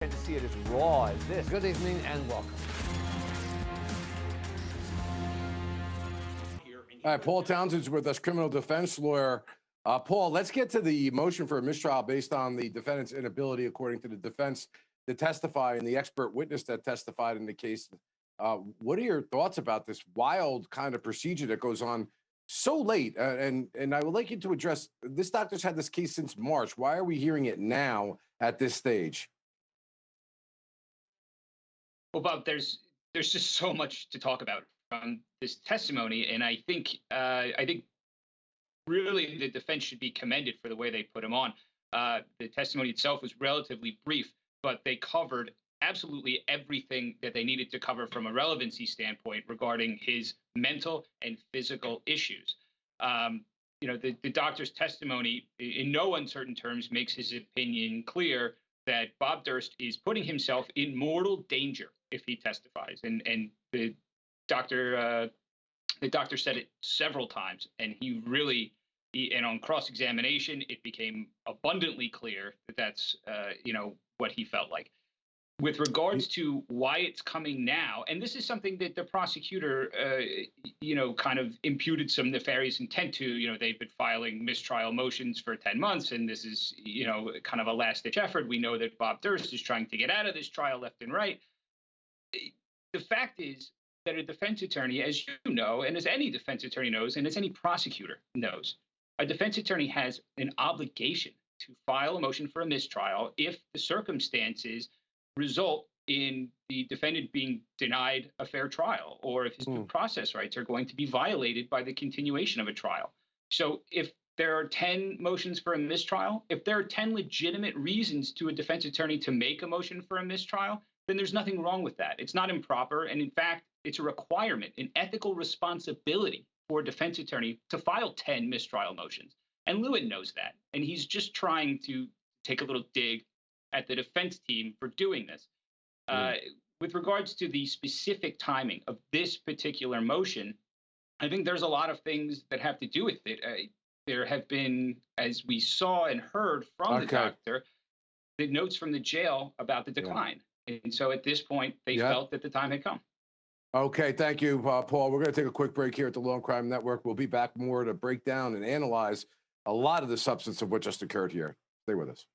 To see it as raw as this. Good evening and welcome. All right, Paul Townsend's with us, criminal defense lawyer. Paul, let's get to the motion for a mistrial based on the defendant's inability, according to the defense, to testify and the expert witness that testified in the case. What are your thoughts about this wild kind of procedure that goes on so late? And I would like you to address, this doctor's had this case since March. Why are we hearing it now at this stage? Well, Bob, there's just so much to talk about from this testimony, and I think really the defense should be commended for the way they put him on. The testimony itself was relatively brief, but they covered absolutely everything that they needed to cover from a relevancy standpoint regarding his mental and physical issues. The doctor's testimony, in no uncertain terms, makes his opinion clear that Bob Durst is putting himself in mortal danger if he testifies, and the doctor said it several times, and and on cross-examination, it became abundantly clear that that's what he felt like. With regards to why it's coming now, and this is something that the prosecutor, kind of imputed some nefarious intent to. They've been filing mistrial motions for 10 months, and this is, kind of a last-ditch effort. We know that Bob Durst is trying to get out of this trial left and right. The fact is that a defense attorney, as you know, and as any defense attorney knows, and as any prosecutor knows, a defense attorney has an obligation to file a motion for a mistrial if the circumstances result in the defendant being denied a fair trial, or if his due process rights are going to be violated by the continuation of a trial. So if there are 10 motions for a mistrial, if there are 10 legitimate reasons to a defense attorney to make a motion for a mistrial, then there's nothing wrong with that. It's not improper. And in fact, it's a requirement, an ethical responsibility for a defense attorney to file 10 mistrial motions. And Lewin knows that. And he's just trying to take a little dig at the defense team for doing this. With regards to the specific timing of this particular motion, I think there's a lot of things that have to do with it. There have been, as we saw and heard from the doctor, the notes from the jail about the decline. And so at this point, they felt that the time had come. Okay, thank you, Paul. We're going to take a quick break here at the Law and Crime Network. We'll be back more to break down and analyze a lot of the substance of what just occurred here. Stay with us.